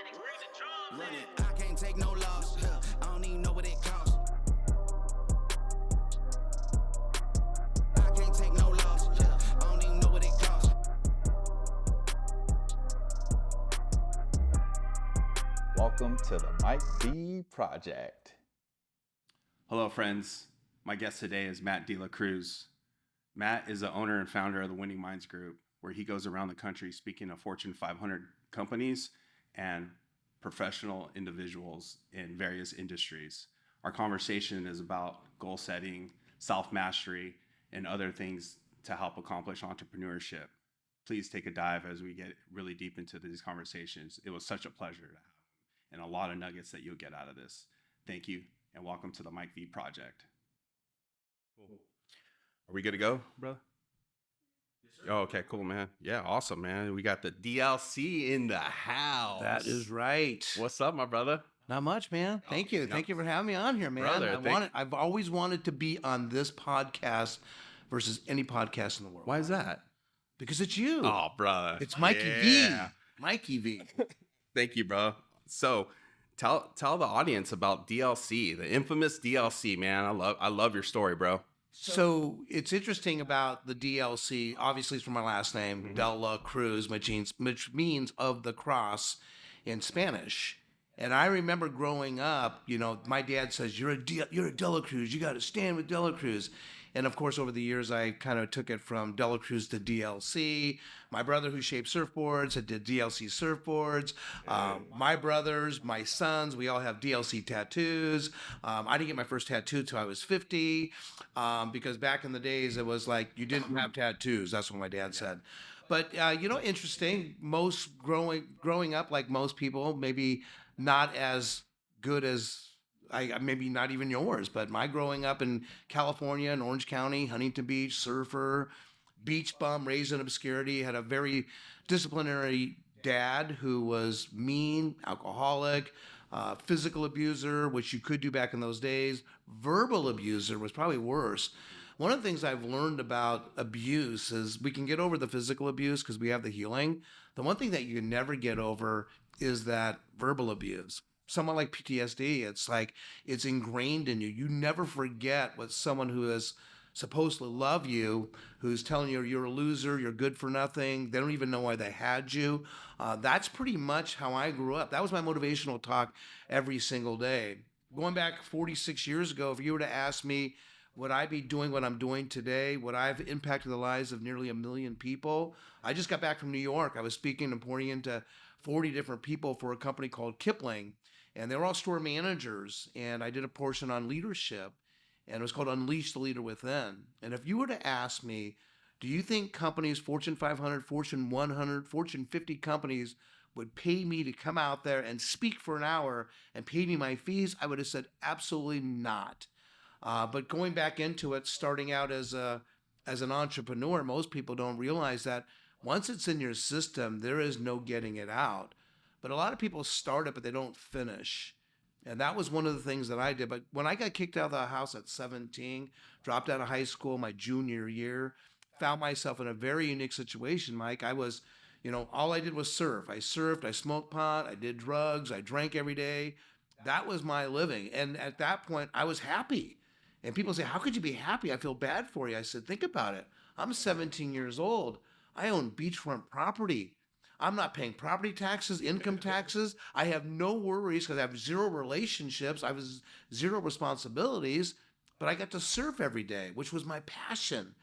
Run it. I can't take no loss. I don't even know what it costs. I can't take no loss. I don't even know what it costs. Welcome to the Mike D Project. Hello, friends. My guest today is Matt De La Cruz. Matt is the owner and founder of the Winning Minds Group, where he goes around the country speaking to Fortune 500 companies and professional individuals in various industries. Our conversation is about goal setting, self-mastery, and other things to help accomplish entrepreneurship. Please take a dive as we get really deep into these conversations. It was such a pleasure to have, and a lot of nuggets that you'll get out of this. Thank you, and welcome to the Mike V Project. Cool. Are we good to go, brother? Oh, okay, cool, man. Yeah, awesome, man. We got the DLC in the house. That is right. What's up, my brother? Not much, man. Thank you. Thank you for having me on here, man. Brother, I've always wanted to be on this podcast versus any podcast in the world. Why is that? Because it's you. Oh, brother. It's Mikey V. Mikey V. Thank you, bro. So tell the audience about DLC, the infamous DLC, man. I love your story, bro. So it's interesting about the DLC. Obviously, it's from my last name, De La Cruz, which means of the cross in Spanish. And I remember growing up, you know, my dad says, you're a De La Cruz. You got to stand with De La Cruz. And of course, over the years, I kind of took it from De La Cruz to DLC. My brother, who shaped surfboards, did DLC surfboards. My brothers, my sons, we all have DLC tattoos. I didn't get my first tattoo till I was 50, because back in the days, it was like you didn't have tattoos. That's what my dad said. But you know, interesting. Most growing up, like most people, maybe not as good as. Maybe not even yours, but my growing up in California, in Orange County, Huntington Beach, surfer, beach bum, raised in obscurity, had a very disciplinary dad who was mean, alcoholic, physical abuser, which you could do back in those days. Verbal abuser was probably worse. One of the things I've learned about abuse is we can get over the physical abuse because we have the healing. The one thing that you can never get over is that verbal abuse. Someone like PTSD, it's like it's ingrained in you. You never forget what someone who is supposed to love you, who's telling you you're a loser, you're good for nothing, they don't even know why they had you. That's pretty much how I grew up. That was my motivational talk every single day. Going back 46 years ago, if you were to ask me, would I be doing what I'm doing today? Would I have impacted the lives of nearly 1 million people? I just got back from New York. I was speaking and pouring into 40 different people for a company called Kipling. And they were all store managers. And I did a portion on leadership. And it was called Unleash the Leader Within. And if you were to ask me, do you think companies, Fortune 500, Fortune 100, Fortune 50 companies would pay me to come out there and speak for an hour and pay me my fees? I would have said absolutely not. But going back into it, starting out as an entrepreneur, most people don't realize that once it's in your system, there is no getting it out. But a lot of people start it, but they don't finish. And that was one of the things that I did. But when I got kicked out of the house at 17, dropped out of high school my junior year, found myself in a very unique situation, Mike. I was, you know, all I did was surf. I surfed, I smoked pot, I did drugs, I drank every day. That was my living. And at that point, I was happy. And people say, how could you be happy? I feel bad for you. I said, think about it. I'm 17 years old. I own beachfront property. I'm not paying property taxes, income taxes. I have no worries because I have zero relationships. I have zero responsibilities, but I got to surf every day, which was my passion.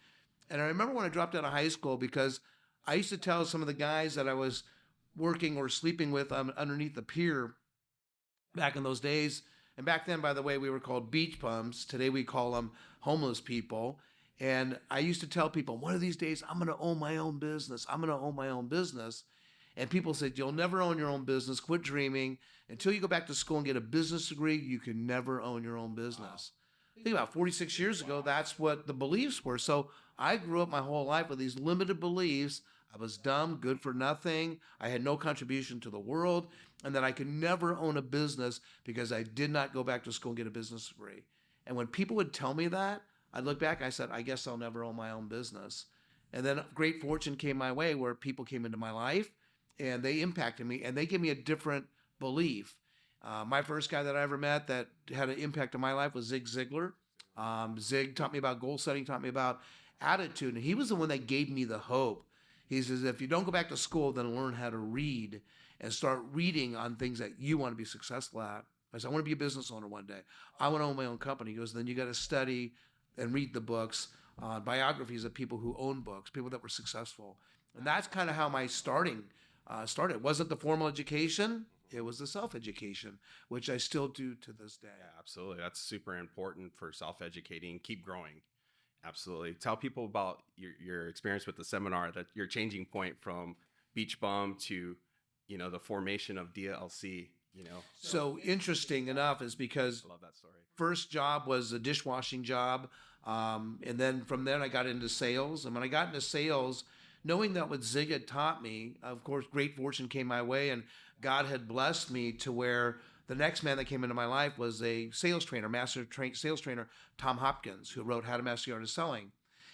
And I remember when I dropped out of high school, because I used to tell some of the guys that I was working or sleeping with underneath the pier back in those days. And back then, by the way, we were called beach bums. Today we call them homeless people. And I used to tell people, one of these days, I'm going to own my own business. I'm going to own my own business. And people said, you'll never own your own business. Quit dreaming. Until you go back to school and get a business degree, you can never own your own business. Think about 46 years ago, that's what the beliefs were. So I grew up my whole life with these limited beliefs. I was dumb, good for nothing. I had no contribution to the world. And that I could never own a business because I did not go back to school and get a business degree. And when people would tell me that, I'd look back, I said, I guess I'll never own my own business. And then great fortune came my way where people came into my life and they impacted me and they gave me a different belief. My first guy that I ever met that had an impact on my life was Zig Ziglar. Zig taught me about goal setting, taught me about attitude, and he was the one that gave me the hope. He says, if you don't go back to school, then learn how to read and start reading on things that you want to be successful at. I said, I want to be a business owner one day. I want to own my own company. He goes, then you got to study and read the books, biographies of people who own books, people that were successful. And that's kind of how my started. It wasn't the formal education, it was the self-education, which I still do to this day. Yeah, absolutely. That's super important for self-educating. Keep growing. Absolutely. Tell people about your experience with the seminar, that your changing point from Beach Bum to, the formation of DLC, So interesting enough is because I love that story. first job was a dishwashing job. And then from there, I got into sales. And when I got into sales, knowing that what Zig had taught me, of course, great fortune came my way. And God had blessed me to where the next man that came into my life was a sales trainer, sales trainer, Tom Hopkins, who wrote How to Master the Art of Selling.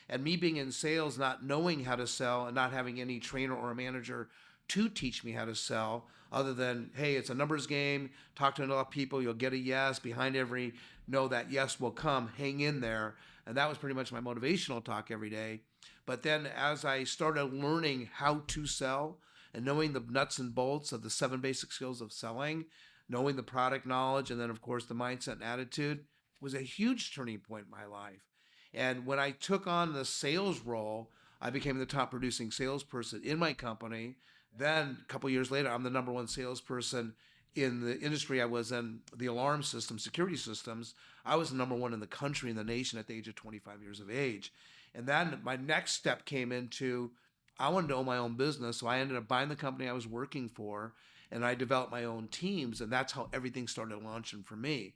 And me being in sales, not knowing how to sell and not having any trainer or a manager to teach me how to sell, other than, hey, it's a numbers game, talk to enough people, you'll get a yes. Behind every no, that yes will come, hang in there. And that was pretty much my motivational talk every day. But then as I started learning how to sell and knowing the nuts and bolts of the 7 basic skills of selling, knowing the product knowledge, and then of course the mindset and attitude, was a huge turning point in my life. And when I took on the sales role, I became the top producing salesperson in my company. Then a couple years later, I'm the number one salesperson in the industry I was in, the alarm system, security systems. I was the number one in the country, in the nation, at the age of 25 years of age. And then my next step came into, I wanted to own my own business. So I ended up buying the company I was working for, and I developed my own teams. And that's how everything started launching for me.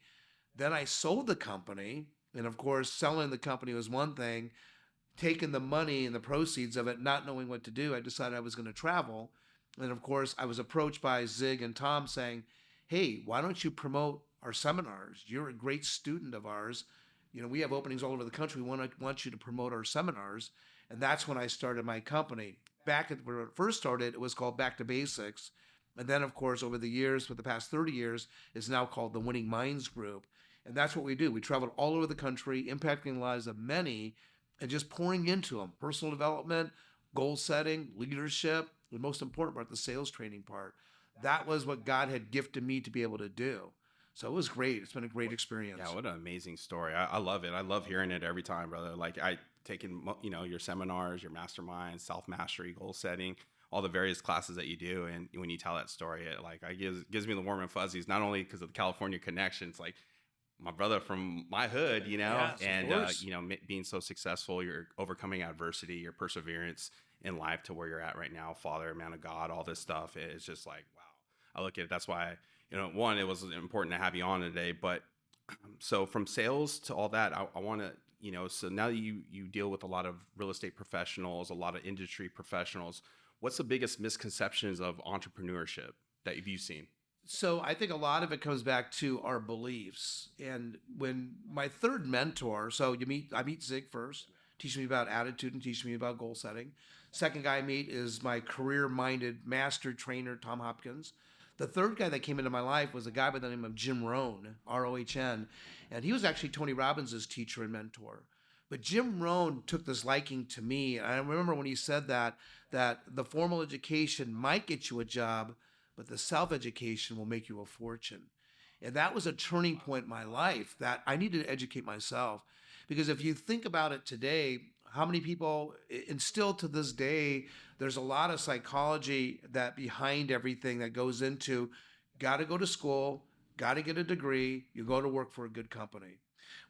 Then I sold the company. And of course, selling the company was one thing. Taking the money and the proceeds of it, not knowing what to do, I decided I was going to travel. And of course, I was approached by Zig and Tom saying, hey, why don't you promote our seminars? You're a great student of ours. We have openings all over the country. We want you to promote our seminars. And that's when I started my company. Back at where it first started, it was called Back to Basics. And then, of course, over the years, for the past 30 years, it's now called the Winning Minds Group. And that's what we do. We travel all over the country, impacting the lives of many and just pouring into them. Personal development, goal setting, leadership, the most important part, the sales training part. That was what God had gifted me to be able to do. So it was great. It's been a great experience. Yeah, what an amazing story. I love it. I love hearing it every time, brother. Like I taken, your seminars, your masterminds, self-mastery, goal setting, all the various classes that you do. And when you tell that story, it gives me the warm and fuzzies, not only because of the California connection. It's like my brother from my hood, Yes, and being so successful, you're overcoming adversity, your perseverance in life to where you're at right now, father, man of God, all this stuff. It's just like, wow. I look at it. That's why, one, it was important to have you on today, but so from sales to all that, I want to, so now you deal with a lot of real estate professionals, a lot of industry professionals. What's the biggest misconceptions of entrepreneurship that you've seen? So I think a lot of it comes back to our beliefs. And when my third mentor, I meet Zig first, teach me about attitude and teach me about goal setting. Second guy I meet is my career-minded master trainer, Tom Hopkins. The third guy that came into my life was a guy by the name of Jim Rohn, R-O-H-N. And he was actually Tony Robbins' teacher and mentor. But Jim Rohn took this liking to me. And I remember when he said that the formal education might get you a job, but the self-education will make you a fortune. And that was a turning point in my life, that I needed to educate myself. Because if you think about it today, how many people, and still to this day, there's a lot of psychology that behind everything that goes into, got to go to school, got to get a degree, you go to work for a good company.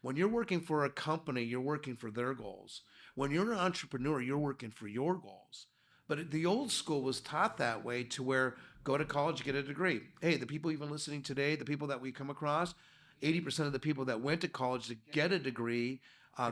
When you're working for a company, you're working for their goals. When you're an entrepreneur, you're working for your goals. But the old school was taught that way, to where go to college, get a degree. Hey, the people even listening today, the people that we come across, 80% of the people that went to college to get a degree,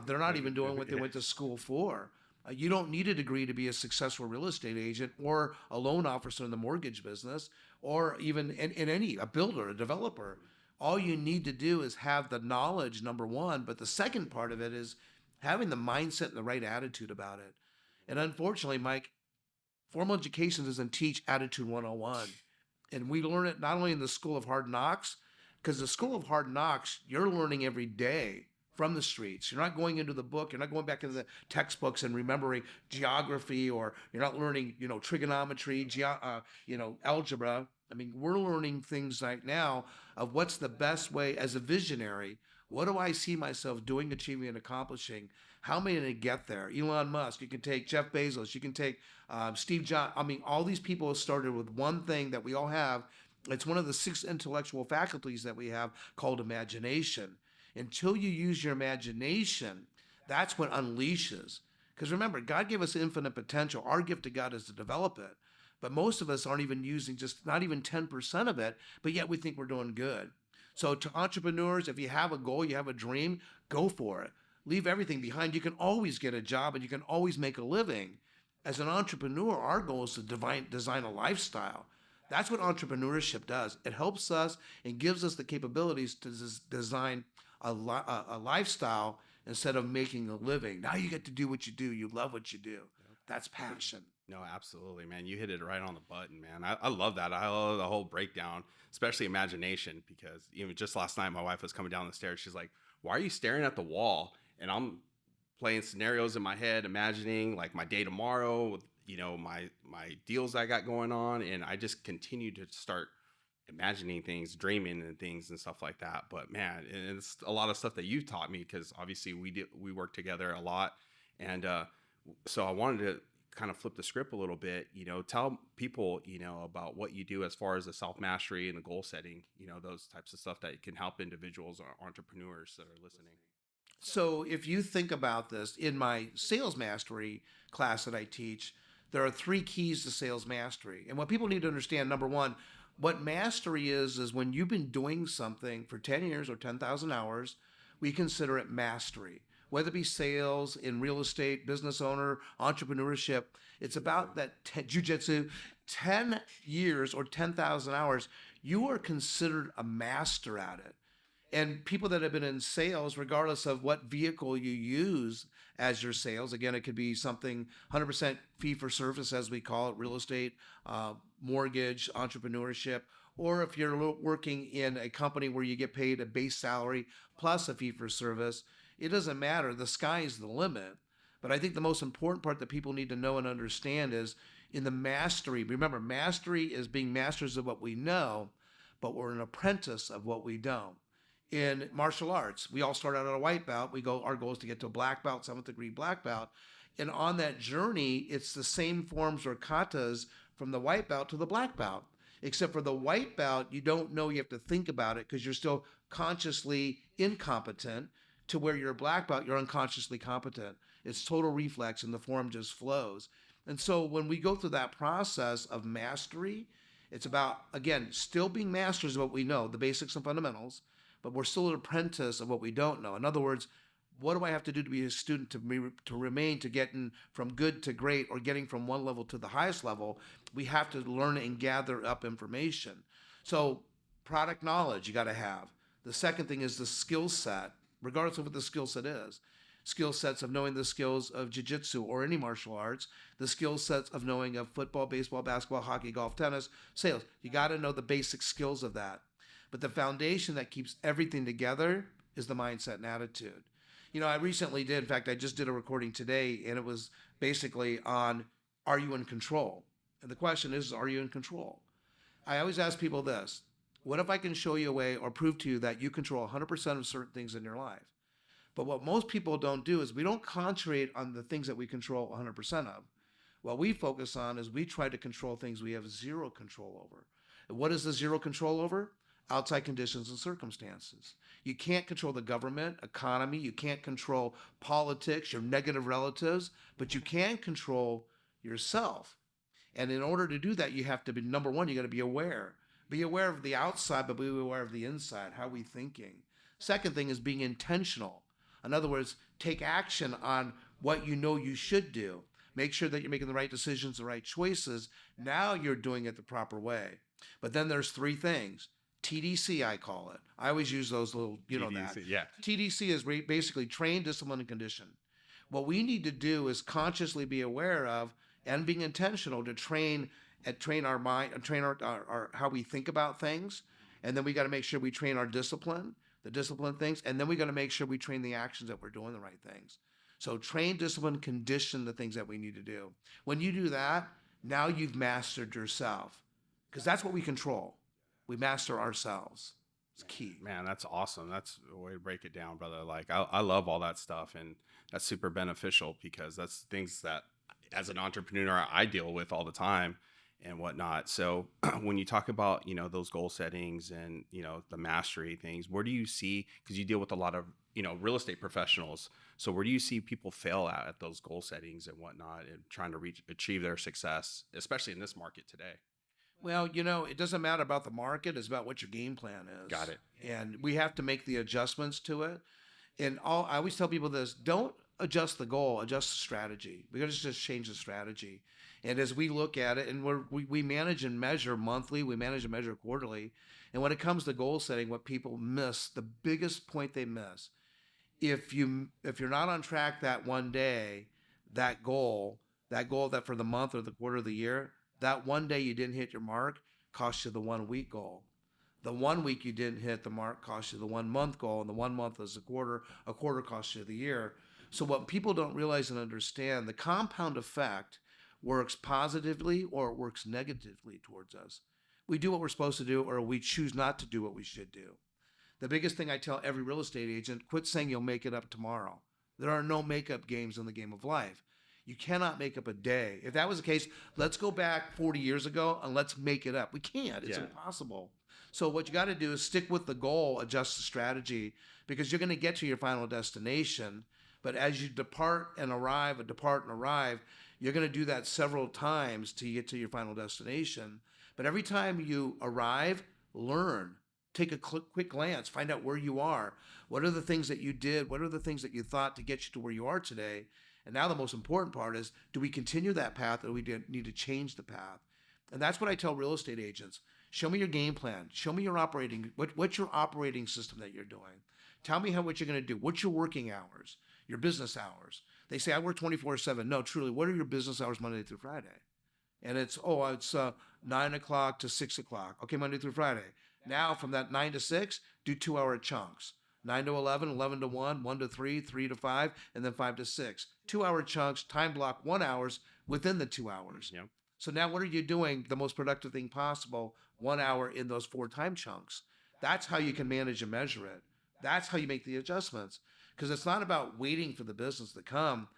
they're not even doing what they went to school for. You don't need a degree to be a successful real estate agent or a loan officer in the mortgage business, or even a builder, a developer. All you need to do is have the knowledge, number one. But the second part of it is having the mindset and the right attitude about it. And unfortunately, Mike, formal education doesn't teach attitude 101. And we learn it not only in the School of Hard Knocks, because the School of Hard Knocks, you're learning every day from the streets. You're not going into the book. You're not going back into the textbooks and remembering geography, or you're not learning, trigonometry, algebra. I mean, we're learning things right now of what's the best way as a visionary. What do I see myself doing, achieving, and accomplishing? How am I going to get there? Elon Musk, you can take Jeff Bezos, you can take Steve Jobs. I mean, all these people have started with one thing that we all have. It's one of the 6 intellectual faculties that we have called imagination. Until you use your imagination, that's what unleashes. Because remember, God gave us infinite potential. Our gift to God is to develop it. But most of us aren't even using just not even 10% of it, but yet we think we're doing good. So to entrepreneurs, if you have a goal, you have a dream, go for it. Leave everything behind. You can always get a job and you can always make a living. As an entrepreneur, our goal is to design a lifestyle. That's what entrepreneurship does. It helps us and gives us the capabilities to design a lifestyle instead of making a living. Now you get to do what you do. You love what you do. That's passion. No, absolutely, man. You hit it right on the button, man. I love that. I love the whole breakdown, especially imagination, because even just last night, my wife was coming down the stairs. She's like, "Why are you staring at the wall?" And I'm playing scenarios in my head, imagining like my day tomorrow with, my deals I got going on. And I just continue to start imagining things, dreaming and things and stuff like that. But man, and it's a lot of stuff that you've taught me, because obviously we work together a lot. And so I wanted to kind of flip the script a little bit, tell people, about what you do as far as the self-mastery and the goal setting, those types of stuff that can help individuals or entrepreneurs that are listening. So if you think about this, in my sales mastery class that I teach, there are 3 keys to sales mastery. And what people need to understand, number one, what mastery is when you've been doing something for 10 years or 10,000 hours, we consider it mastery. Whether it be sales, in real estate, business owner, entrepreneurship, it's about that jujitsu, 10 years or 10,000 hours, you are considered a master at it. And people that have been in sales, regardless of what vehicle you use as your sales, again, it could be something 100% fee for service, as we call it, real estate, mortgage, entrepreneurship, or if you're working in a company where you get paid a base salary plus a fee for service, it doesn't matter. The sky is the limit. But I think the most important part that people need to know and understand is in the mastery. Remember, mastery is being masters of what we know, but we're an apprentice of what we don't. In martial arts, we all start out at a white belt. Our goal is to get to a black belt, 7th degree black belt. And on that journey, it's the same forms or katas from the white belt to the black belt. Except for the white belt, you don't know, you have to think about it because you're still consciously incompetent, to where you're a black belt, you're unconsciously competent. It's total reflex and the form just flows. And so when we go through that process of mastery, it's about, again, still being masters of what we know, the basics and fundamentals, but we're still an apprentice of what we don't know. In other words, what do I have to do to be a student to remain, to getting from good to great, or getting from one level to the highest level? We have to learn and gather up information. So product knowledge you got to have. The second thing is the skill set, regardless of what the skill set is. Skill sets of knowing the skills of jiu-jitsu or any martial arts, the skill sets of knowing of football, baseball, basketball, hockey, golf, tennis, sales. You got to know the basic skills of that. But the foundation that keeps everything together is the mindset and attitude. I recently did, in fact, I just did a recording today, and it was basically on, are you in control? And the question is, are you in control? I always ask people this: what if I can show you a way or prove to you that you control 100% of certain things in your life? But what most people don't do is we don't concentrate on the things that we control 100% of. What we focus on is we try to control things we have zero control over. And what is the zero control over? Outside conditions and circumstances. You can't control the government, economy, you can't control politics, your negative relatives, but you can control yourself. And in order to do that, you have to be, number one, you got to be aware. Be aware of the outside, but be aware of the inside. How are we thinking? Second thing is being intentional. In other words, take action on what you know you should do. Make sure that you're making the right decisions, the right choices. Now you're doing it the proper way. But then there's 3 things. TDC, I call it. I always use those little, TDC, that. Yeah. TDC is basically train, discipline, and condition. What we need to do is consciously be aware of and being intentional to train and train our mind and train our how we think about things. And then we got to make sure we train our discipline, the discipline things. And then we got to make sure we train the actions that we're doing the right things. So train, discipline, condition the things that we need to do. When you do that, now you've mastered yourself, because that's what we control. We master ourselves. It's key. Man, that's awesome. That's a way to break it down, brother. Like I love all that stuff, and that's super beneficial because that's things that as an entrepreneur I deal with all the time and whatnot. So when you talk about, those goal settings and, the mastery things, where do you see, because you deal with a lot of, real estate professionals. So where do you see people fail at those goal settings and whatnot and trying to achieve their success, especially in this market today? Well, it doesn't matter about the market. It's about what your game plan is. Got it. And we have to make the adjustments to it. And I always tell people this: don't adjust the goal, adjust the strategy. We got to just change the strategy. And as we look at it, and we manage and measure monthly, we manage and measure quarterly. And when it comes to goal setting, what people miss, the biggest point they miss, if you're not on track that one day, that goal that for the month or the quarter of the year, that one day you didn't hit your mark cost you the 1 week goal. The 1 week you didn't hit the mark cost you the 1 month goal, and the 1 month is a quarter costs you the year. So what people don't realize and understand, the compound effect works positively or it works negatively towards us. We do what we're supposed to do, or we choose not to do what we should do. The biggest thing I tell every real estate agent: quit saying you'll make it up tomorrow. There are no makeup games in the game of life. You cannot make up a day. If that was the case, let's go back 40 years ago and let's make it up. We can't. It's impossible. So what you got to do is stick with the goal, adjust the strategy, because you're going to get to your final destination. But as you depart and arrive, you're going to do that several times to get to your final destination. But every time you arrive, learn. Take a quick glance, find out where you are. What are the things that you did? What are the things that you thought to get you to where you are today? And now the most important part is, do we continue that path, or do we need to change the path? And that's what I tell real estate agents. Show me your game plan. Show me your what's your operating system that you're doing. Tell me what you're going to do. What's your working hours, your business hours? They say, I work 24/7. No, truly, what are your business hours Monday through Friday? And it's 9 o'clock to 6 o'clock. Okay, Monday through Friday. Now from that 9 to 6, do 2-hour chunks. 9 to 11, 11 to 1, 1 to 3, 3 to 5, and then 5 to 6. 2-hour chunks, time block 1 hours within the 2 hours. Yep. So now what are you doing? The most productive thing possible, 1 hour in those 4 time chunks. That's how you can manage and measure it. That's how you make the adjustments. Because it's not about waiting for the business to come.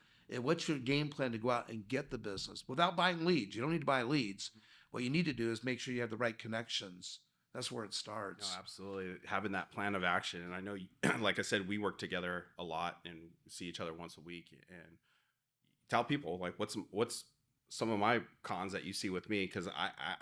What's your game plan to go out and get the business without buying leads? You don't need to buy leads. What you need to do is make sure you have the right connections. That's where it starts. No, absolutely. Having that plan of action. And I know, like I said, we work together a lot and see each other once a week. And tell people, like, what's some of my cons that you see with me? Because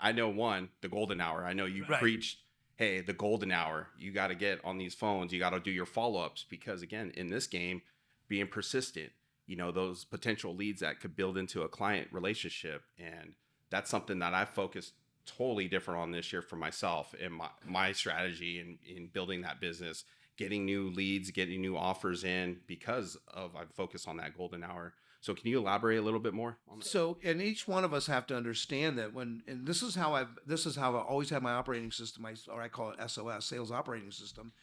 I know, one, the golden hour. I know you preached, hey, the golden hour. You got to get on these phones. You got to do your follow-ups. Because, again, in this game, being persistent, those potential leads that could build into a client relationship. And that's something that I focused totally different on this year for myself and my strategy in building that business, getting new leads, getting new offers in, because of I focus on that golden hour. So can you elaborate a little bit more on that? So, and each one of us have to understand that and this is how I always have my operating system, or I call it SOS, sales operating system,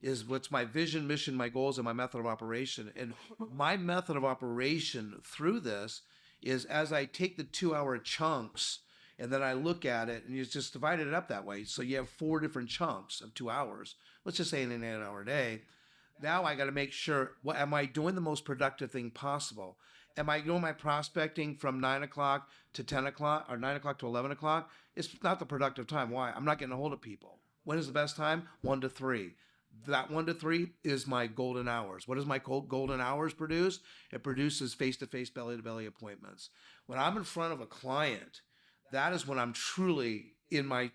is what's my vision, mission, my goals, and my method of operation. And my method of operation through this is, as I take the 2-hour chunks, and then I look at it, and you just divided it up that way. So you have 4 different chunks of 2 hours. Let's just say in an 8-hour day. Now I got to make sure, am I doing the most productive thing possible? Am I doing my prospecting from 9 o'clock to 10 o'clock or 9 o'clock to 11 o'clock? It's not the productive time. Why? I'm not getting a hold of people. When is the best time? 1 to 3. That 1 to 3 is my golden hours. What does my golden hours produce? It produces face-to-face, belly-to-belly appointments. When I'm in front of a client, that is when I'm truly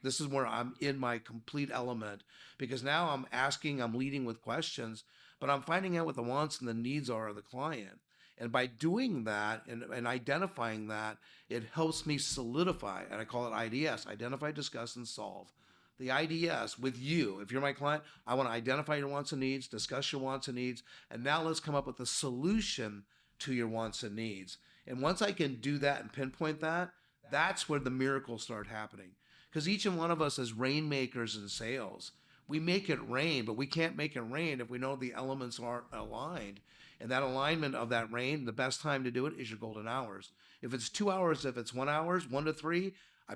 this is where I'm in my complete element, because now I'm leading with questions, but I'm finding out what the wants and the needs are of the client. And by doing that and identifying that, it helps me solidify, and I call it IDS, identify, discuss, and solve. The IDS with you, if you're my client, I want to identify your wants and needs, discuss your wants and needs, and now let's come up with a solution to your wants and needs. And once I can do that and pinpoint that, That's where the miracles start happening. Because each and one of us as rainmakers in sales, we make it rain, but we can't make it rain if we know the elements aren't aligned. And that alignment of that rain, the best time to do it is your golden hours. If it's 2 hours, if it's 1 hour, 1 to 3, I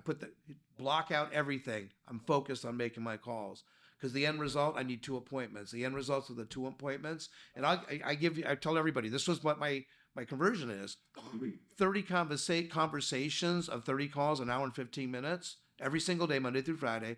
block out everything. I'm focused on making my calls. Because the end result, I need 2 appointments. The end results of the 2 appointments, and I tell everybody, this was what my conversion is. 30 conversations of 30 calls, an hour and 15 minutes, every single day, Monday through Friday,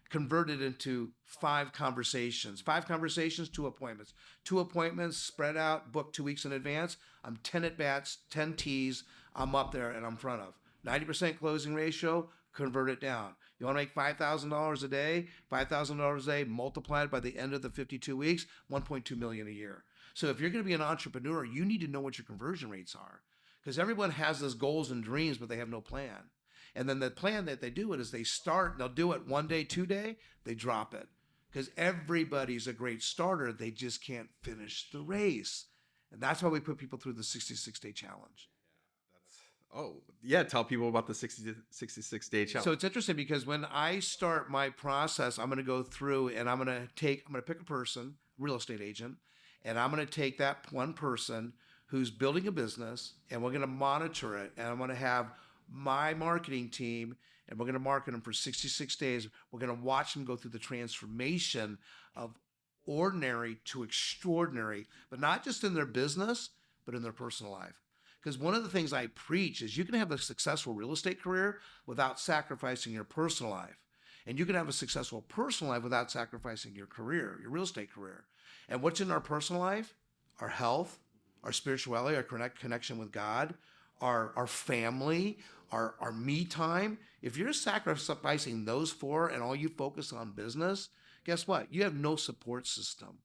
converted into 5 conversations. 5 conversations, 2 appointments. 2 appointments spread out, booked 2 weeks in advance. I'm 10 at bats, 10 tees. I'm up there and I'm front of. 90% closing ratio, convert it down. You want to make $5,000 a day, $5,000 a day multiplied by the end of the 52 weeks, $1.2 million a year. So if you're going to be an entrepreneur, you need to know what your conversion rates are, because everyone has those goals and dreams, but they have no plan. And then the plan that they do it is they start, and they'll do it 1 day, 2 day, they drop it. Because everybody's a great starter, they just can't finish the race. And that's why we put people through the 66-day challenge. Oh, yeah. Tell people about the 66-day challenge. So it's interesting because when I start my process, I'm going to go through and I'm going to pick a person, real estate agent, and I'm going to take that one person who's building a business, and we're going to monitor it. And I'm going to have my marketing team, and we're going to market them for 66 days. We're going to watch them go through the transformation of ordinary to extraordinary, but not just in their business, but in their personal life. Because one of the things I preach is you can have a successful real estate career without sacrificing your personal life. And you can have a successful personal life without sacrificing your career, your real estate career. And what's in our personal life? Our health, our spirituality, our connection with God, our family, our me time. If you're sacrificing those 4 and all you focus on business, guess what? You have no support system.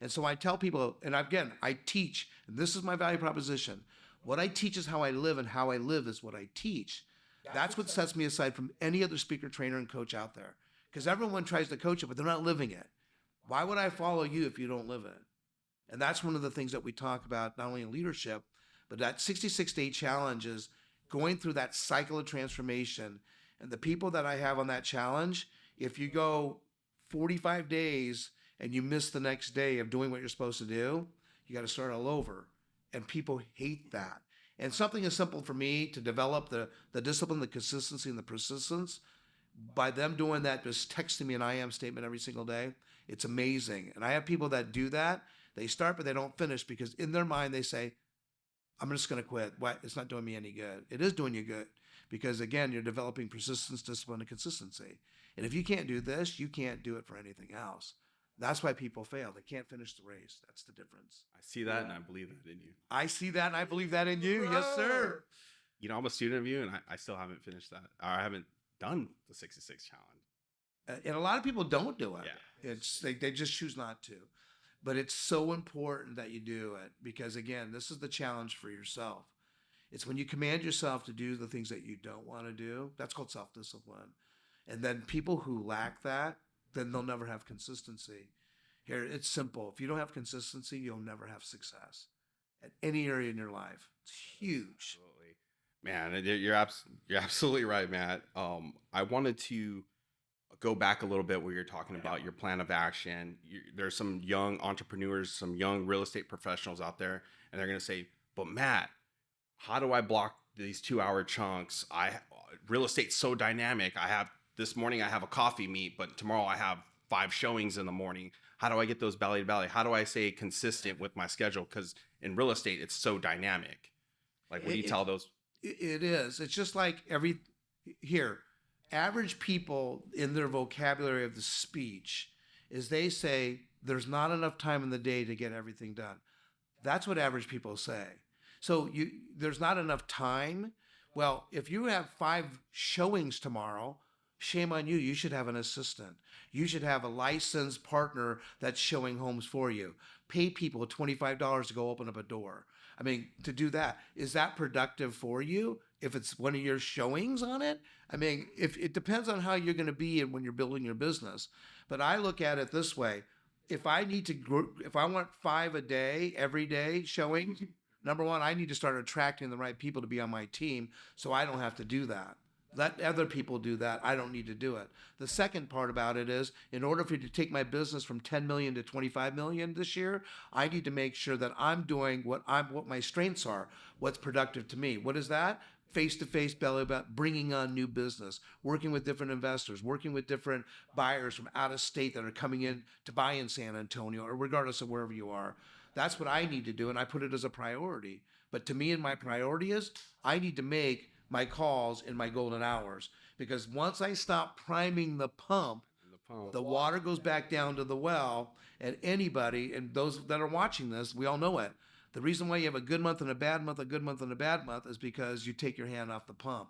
And so I tell people, and again, I teach, and this is my value proposition. What I teach is how I live, and how I live is what I teach. That's what sets me aside from any other speaker, trainer, and coach out there. Because everyone tries to coach it, but they're not living it. Why would I follow you if you don't live it? And that's one of the things that we talk about, not only in leadership, but that 66-day challenge is going through that cycle of transformation. And the people that I have on that challenge, if you go 45 days and you miss the next day of doing what you're supposed to do, you got to start all over. And people hate that. And something as simple for me to develop the discipline, the consistency, and the persistence, by them doing that, just texting me an I am statement every single day, it's amazing. And I have people that do that. They start, but they don't finish, because in their mind, they say, I'm just going to quit. What? It's not doing me any good. It is doing you good, because again, you're developing persistence, discipline, and consistency. And if you can't do this, you can't do it for anything else. That's why people fail. They can't finish the race. That's the difference. I see that, and I believe that in you. I see that, and I believe that in you. Yes, sir. You know, I'm a student of you, and I still haven't finished that. Or I haven't done the 66 challenge. And a lot of people don't do it. Yeah. It's they just choose not to. But it's so important that you do it, because, again, this is the challenge for yourself. It's when you command yourself to do the things that you don't want to do. That's called self-discipline. And then people who lack that, then they'll never have consistency. Here, it's simple. If you don't have consistency, you'll never have success at any area in your life. It's huge. Absolutely. Man, you're absolutely right, Matt. I wanted to go back a little bit where you're talking about your plan of action. There's some young entrepreneurs, some young real estate professionals out there, and they're going to say, but Matt, how do I block these 2-hour chunks? Real estate's so dynamic. This morning I have a coffee meet, but tomorrow I have 5 showings in the morning. How do I get those belly to belly? How do I stay consistent with my schedule? Because in real estate, it's so dynamic. Like, what do you tell those? It is. It's just like average people in their vocabulary of the speech is they say there's not enough time in the day to get everything done. That's what average people say. So there's not enough time. Well, if you have 5 showings tomorrow, shame on you. You should have an assistant. You should have a licensed partner that's showing homes for you. Pay people $25 to go open up a door. I mean, to do that, is that productive for you? If it's one of your showings on it? I mean, if it depends on how you're going to be when you're building your business. But I look at it this way. If I want 5 a day, every day showing, number one, I need to start attracting the right people to be on my team, so I don't have to do that. Let other people do that. I don't need to do it. The second part about it is, in order for you to take my business from 10 million to 25 million this year, I need to make sure that I'm doing what my strengths are, what's productive to me. What is that? Face-to-face, belly about bringing on new business, working with different investors, working with different buyers from out of state that are coming in to buy in San Antonio or regardless of wherever you are. That's what I need to do, and I put it as a priority. But to me, and my priority is I need to make my calls in my golden hours, because once I stop priming the pump, the water goes back down to the well. And anybody, and those that are watching this, we all know it. The reason why you have a good month and a bad month, a good month and a bad month, is because you take your hand off the pump.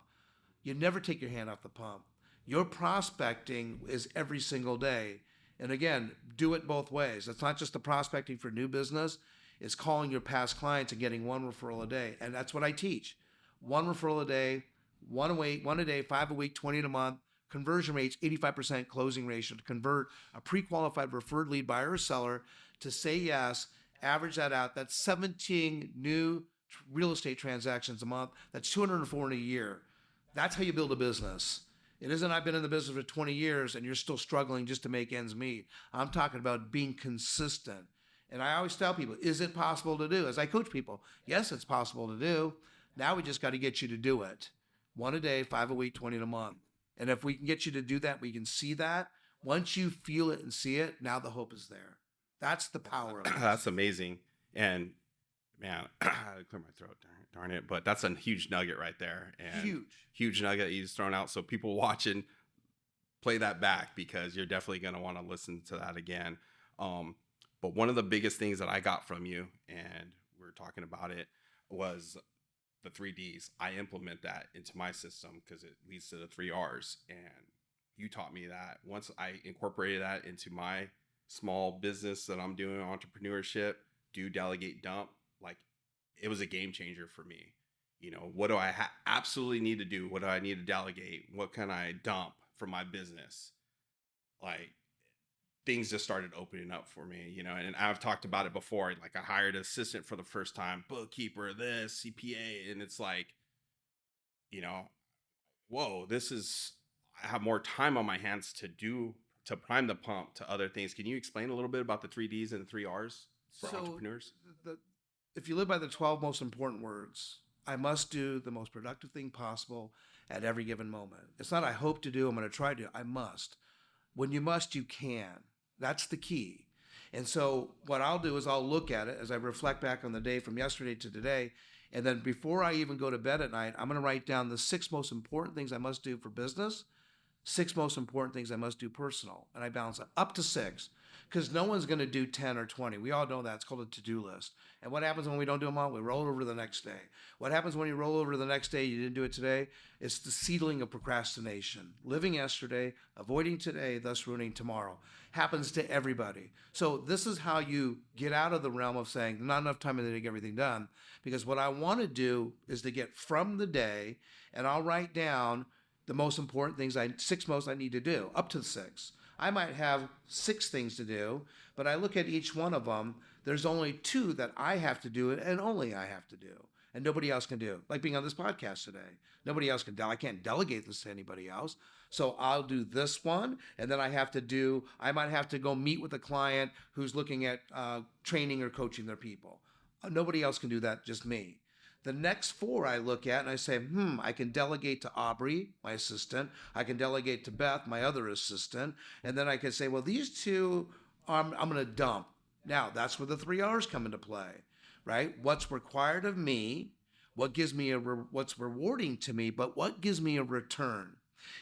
You never take your hand off the pump. Your prospecting is every single day. And again, do it both ways. It's not just the prospecting for new business. It's calling your past clients and getting one referral a day. And that's what I teach. One referral a day, one a day, 5 a week, 20 a month. Conversion rates, 85% closing ratio to convert a pre-qualified referred lead buyer or seller to say yes. Average that out. That's 17 new real estate transactions a month. That's 204 in a year. That's how you build a business. It isn't I've been in the business for 20 years and you're still struggling just to make ends meet. I'm talking about being consistent. And I always tell people, is it possible to do? As I coach people, yes, it's possible to do. Now we just got to get you to do it. One a day, 5 a week, 20 a month. And if we can get you to do that, we can see that. Once you feel it and see it, now the hope is there. That's the power of it. That's amazing. And man, I clear my throat, darn it. But that's a huge nugget right there. And huge nugget you just thrown out. So people watching, play that back, because you're definitely going to want to listen to that again. But one of the biggest things that I got from you, and we were talking about it, was the 3Ds. I implement that into my system because it leads to the 3Rs. And you taught me that. Once I incorporated that into my small business that I'm doing, entrepreneurship, do, delegate, dump, like it was a game changer for me. You know, what do I absolutely need to do? What do I need to delegate? What can I dump for my business? Like, things just started opening up for me, you know, and I've talked about it before. Like I hired an assistant for the first time, bookkeeper, this, CPA. And it's like, you know, whoa, I have more time on my hands to prime the pump to other things. Can you explain a little bit about the 3Ds and the 3Rs for entrepreneurs? If you live by the 12 most important words, I must do the most productive thing possible at every given moment. It's not I hope to do, I'm going to try to, I must. When you must, you can. That's the key. And so what I'll do is I'll look at it as I reflect back on the day from yesterday to today. And then before I even go to bed at night, I'm going to write down the 6 most important things I must do for business, 6 most important things I must do personal. And I balance it up to 6, because no one's going to do 10 or 20. We all know that. It's called a to-do list. And what happens when we don't do them all? We roll over to the next day. What happens when you roll over to the next day, you didn't do it today? It's the seedling of procrastination. Living yesterday, avoiding today, thus ruining tomorrow. Happens to everybody. So this is how you get out of the realm of saying, not enough time to get everything done. Because what I want to do is to get from the day, and I'll write down the most important things, 6 most I need to do, up to 6. I might have 6 things to do, but I look at each one of them. There's only 2 that I have to do, and only I have to do, and nobody else can do. Like being on this podcast today. Nobody else can. I can't delegate this to anybody else. So I'll do this one, and then I might have to go meet with a client who's looking at training or coaching their people. Nobody else can do that, just me. The next 4 I look at and I say, I can delegate to Aubrey, my assistant. I can delegate to Beth, my other assistant. And then I can say, well, these 2, I'm going to dump. Now, that's where the 3 R's come into play, right? What's required of me, what gives me what's rewarding to me, but what gives me a return.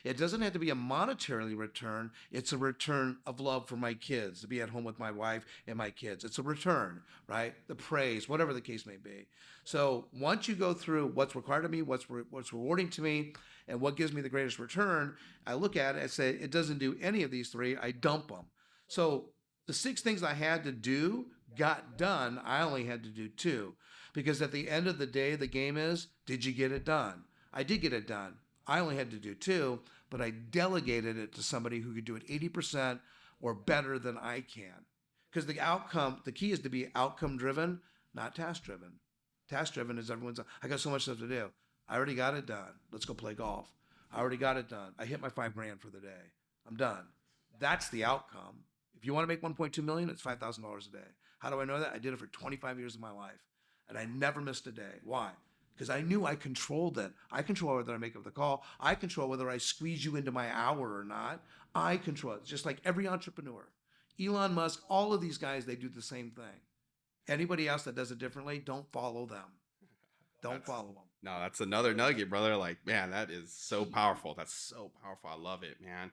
It doesn't have to be a monetary return. It's a return of love for my kids, to be at home with my wife and my kids. It's a return, right? The praise, whatever the case may be. So once you go through what's required of me, what's rewarding to me, and what gives me the greatest return, I look at it and say, it doesn't do any of these 3. I dump them. So the 6 things I had to do got done. I only had to do 2. Because at the end of the day, the game is, did you get it done? I did get it done. I only had to do 2, but I delegated it to somebody who could do it 80% or better than I can. Because the key is to be outcome driven, not task driven. Task driven is I got so much stuff to do. I already got it done. Let's go play golf. I already got it done. I hit my $5,000 for the day. I'm done. That's the outcome. If you want to make 1.2 million, it's $5,000 a day. How do I know that? I did it for 25 years of my life, and I never missed a day. Why? Because I knew I controlled it. I control whether I make up the call. I control whether I squeeze you into my hour or not. I control it. Just like every entrepreneur, Elon Musk, all of these guys, they do the same thing. Anybody else that does it differently, don't follow them. Don't follow them. No, that's another nugget, brother. Like, man, that is so powerful. That's so powerful. I love it, man.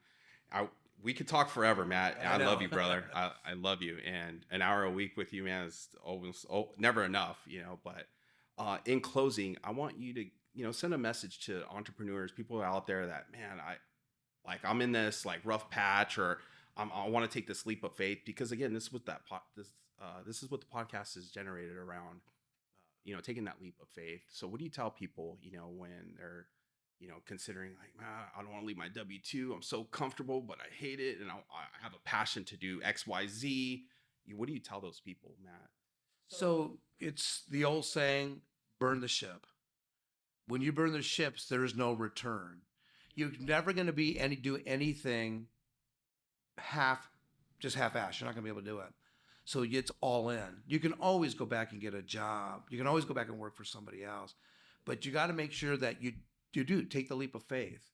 We could talk forever, Matt. I love you, brother. I love you. And an hour a week with you, man, is almost never enough, But in closing, I want you to, send a message to entrepreneurs, people out there that, man, I'm in this like rough patch, or I want to take this leap of faith, because again, this is what this is what the podcast is generated around, taking that leap of faith. So what do you tell people, when they're, considering like, man, I don't want to leave my W-2. I'm so comfortable, but I hate it. And I have a passion to do X, Y, Z. What do you tell those people, Matt? So it's the old saying, burn the ship. When you burn the ships, there is no return. You're never going to do anything half-assed. You're not going to be able to do it. So it's all in. You can always go back and get a job. You can always go back and work for somebody else. But you got to make sure that you do take the leap of faith.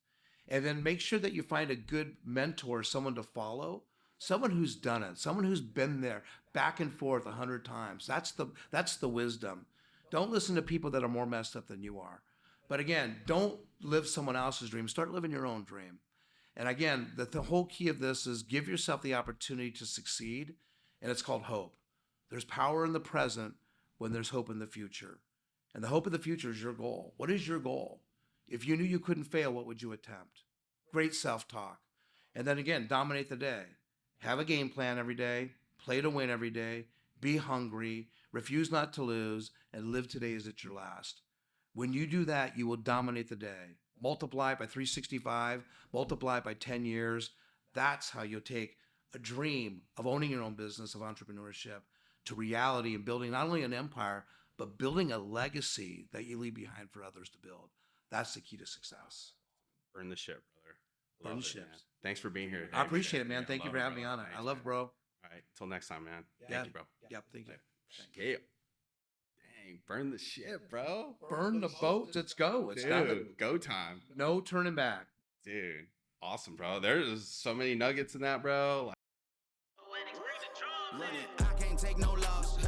And then make sure that you find a good mentor, someone to follow, someone who's done it, someone who's been there back and forth 100 times. That's the wisdom. Don't listen to people that are more messed up than you are. But again, don't live someone else's dream. Start living your own dream. And again, the whole key of this is give yourself the opportunity to succeed. And it's called hope. There's power in the present when there's hope in the future. And the hope of the future is your goal. What is your goal? If you knew you couldn't fail, what would you attempt? Great self-talk. And then again, dominate the day. Have a game plan every day. Play to win every day. Be hungry. Refuse not to lose. And live today as it's your last. When you do that, you will dominate the day. Multiply by 365. Multiply by 10 years. That's how you'll take a dream of owning your own business, of entrepreneurship, to reality, and building not only an empire, but building a legacy that you leave behind for others to build. That's the key to success. Burn the ship, brother. Burn the Love it, ships. man. Thanks for being here. I appreciate it, man. Yeah, Thank you love for it, having me brother. on it. Thanks, I love, man. bro. All right. Till next time, man. Thank you, bro. Yep. Thank you. Yeah. Dang, burn the ship, bro. Burn the boats. Let's go. It's time to Go time. no turning back. Dude, awesome, bro. There's so many nuggets in that, bro. Run it, I can't take no loss.